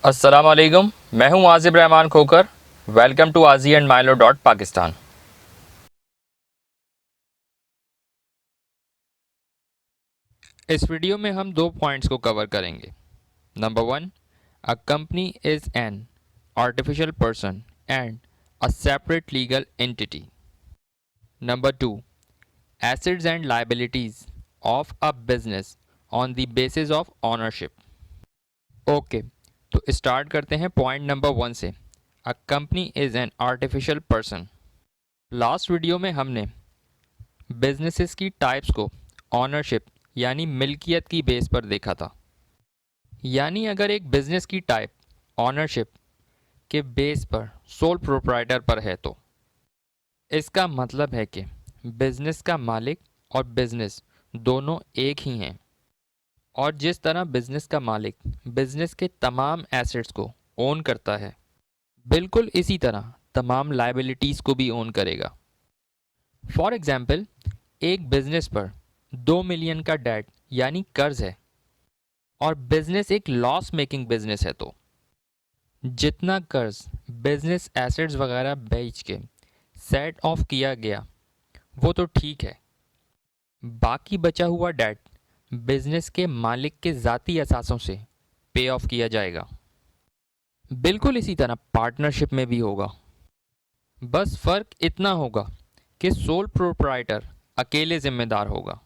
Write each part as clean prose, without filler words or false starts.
अस्सलाम वालेकुम। मैं हूं आज़िब रहमान खोकर। वेलकम टू आज़ी एंड माइलो डॉट पाकिस्तान। इस वीडियो में हम दो पॉइंट्स को कवर करेंगे। Number one, a company is an artificial person and a separate legal entity. Number two, assets and liabilities of a business on the basis of ownership. Okay, तो start करते हैं point number one से। A company is an artificial person. Last video में हमने businesses की types को ownership यानी मिल्कियत की बेस पर देखा था। यानी अगर एक बिजनेस की टाइप ऑनरशिप के बेस पर सोल प्रोप्राइटर पर है तो इसका मतलब है कि बिजनेस का मालिक और बिजनेस दोनों एक ही हैं। और जिस तरह बिजनेस का मालिक बिजनेस के तमाम एसेट्स को ओन करता है, बिल्कुल इसी तरह तमाम लायबिलिटीज़ को भी ओन करेगा। फॉर एग्जाम्पल, एक बिजनेस पर 2 मिलियन का डेट यानी कर्ज है और बिजनेस एक लॉस मेकिंग बिजनेस है, तो जितना कर्ज बिजनेस एसेट्स वगैरह बेच के सेट ऑफ किया गया वो तो ठीक है, बाकी बचा हुआ डेट बिजनेस के मालिक के ज़ाती असासों से पे ऑफ किया जाएगा। बिल्कुल इसी तरह पार्टनरशिप में भी होगा। बस फ़र्क इतना होगा कि सोल प्रोप्राइटर अकेले जिम्मेदार होगा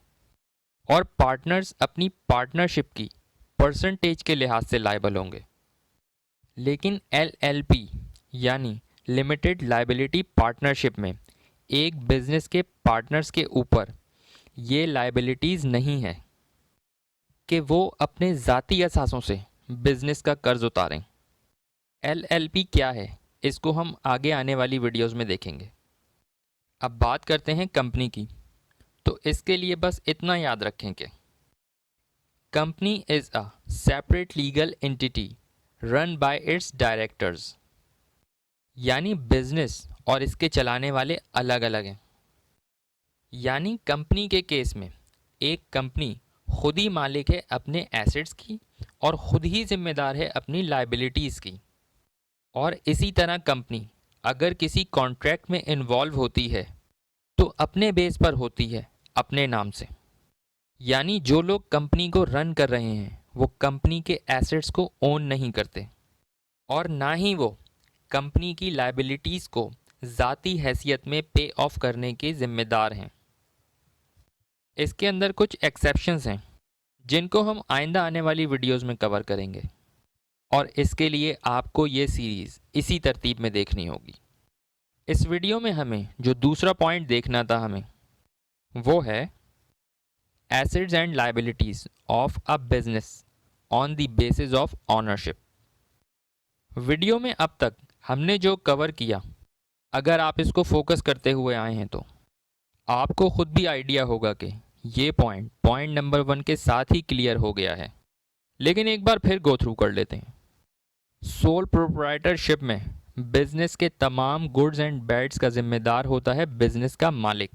और पार्टनर्स अपनी पार्टनरशिप की परसेंटेज के लिहाज से लायबल होंगे। लेकिन एलएलपी यानी लिमिटेड लायबिलिटी पार्टनरशिप में एक बिजनेस के पार्टनर्स के ऊपर ये लायबिलिटीज़ नहीं है कि वो अपने ज़ाती असासों से बिजनेस का कर्ज उतारें। एलएलपी क्या है, इसको हम आगे आने वाली वीडियोस में देखेंगे। अब बात करते हैं कंपनी की। तो इसके लिए बस इतना याद रखें कि company is a separate legal entity run by it's directors. यानी बिजनेस और इसके चलाने वाले अलग अलग हैं। यानी कंपनी के केस में एक कंपनी खुद ही मालिक है अपने एसेट्स की और खुद ही जिम्मेदार है अपनी लायबिलिटीज़ की। और इसी तरह कंपनी अगर किसी कॉन्ट्रैक्ट में इन्वॉल्व होती है तो अपने बेस पर होती है, अपने नाम से। यानी जो लोग कंपनी को रन कर रहे हैं वो कंपनी के एसेट्स को ओन नहीं करते और ना ही वो कंपनी की लायबिलिटीज़ को ज़ाती हैसियत में पे ऑफ करने के ज़िम्मेदार हैं। इसके अंदर कुछ एक्सेप्शंस हैं जिनको हम आइंदा आने वाली वीडियोस में कवर करेंगे और इसके लिए आपको ये सीरीज़ इसी तरतीब में देखनी होगी। इस वीडियो में हमें जो दूसरा पॉइंट देखना था वो है assets and liabilities of a business on the basis of ownership. Video में अब तक हमने जो कवर किया, अगर आप इसको फोकस करते हुए आए हैं तो आपको खुद भी आइडिया होगा कि ये पॉइंट नंबर 1 के साथ ही क्लियर हो गया है। लेकिन एक बार फिर गो थ्रू कर लेते हैं। सोल प्रोप्राइटरशिप में बिजनेस के तमाम गुड्स एंड बैड्स का जिम्मेदार होता है बिजनेस का मालिक।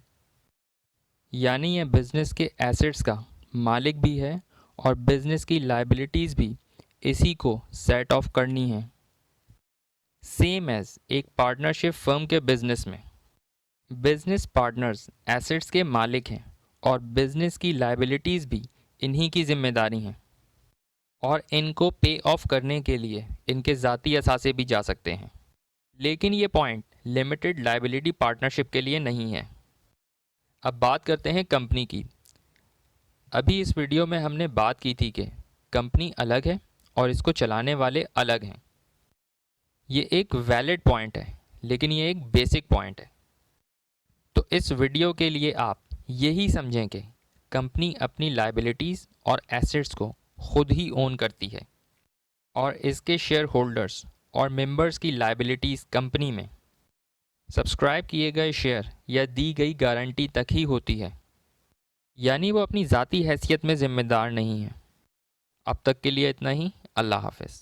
यानी यह बिजनेस के एसेट्स का मालिक भी है और बिजनेस की लायबिलिटीज़ भी इसी को सेट ऑफ करनी है। सेम एज एक पार्टनरशिप फर्म के बिजनेस में बिजनेस पार्टनर्स एसेट्स के मालिक हैं और बिजनेस की लायबिलिटीज़ भी इन्हीं की जिम्मेदारी हैं और इनको पे ऑफ करने के लिए इनके ज़ाती असासे भी जा सकते हैं। लेकिन ये पॉइंट लिमिटेड लायबिलिटी पार्टनरशिप के लिए नहीं है। अब बात करते हैं कंपनी की। अभी इस वीडियो में हमने बात की थी कि कंपनी अलग है और इसको चलाने वाले अलग हैं। ये एक वैलिड पॉइंट है, लेकिन ये एक बेसिक पॉइंट है। तो इस वीडियो के लिए आप यही समझें कि कंपनी अपनी लायबिलिटीज़ और एसेट्स को खुद ही ओन करती है और इसके शेयर होल्डर्स और मेंबर्स की लायबिलिटीज़ कंपनी में सब्सक्राइब किए गए शेयर या दी गई गारंटी तक ही होती है। यानी वो अपनी ज़ाती हैसियत में ज़िम्मेदार नहीं है। अब तक के लिए इतना ही। अल्लाह हाफ़िज़।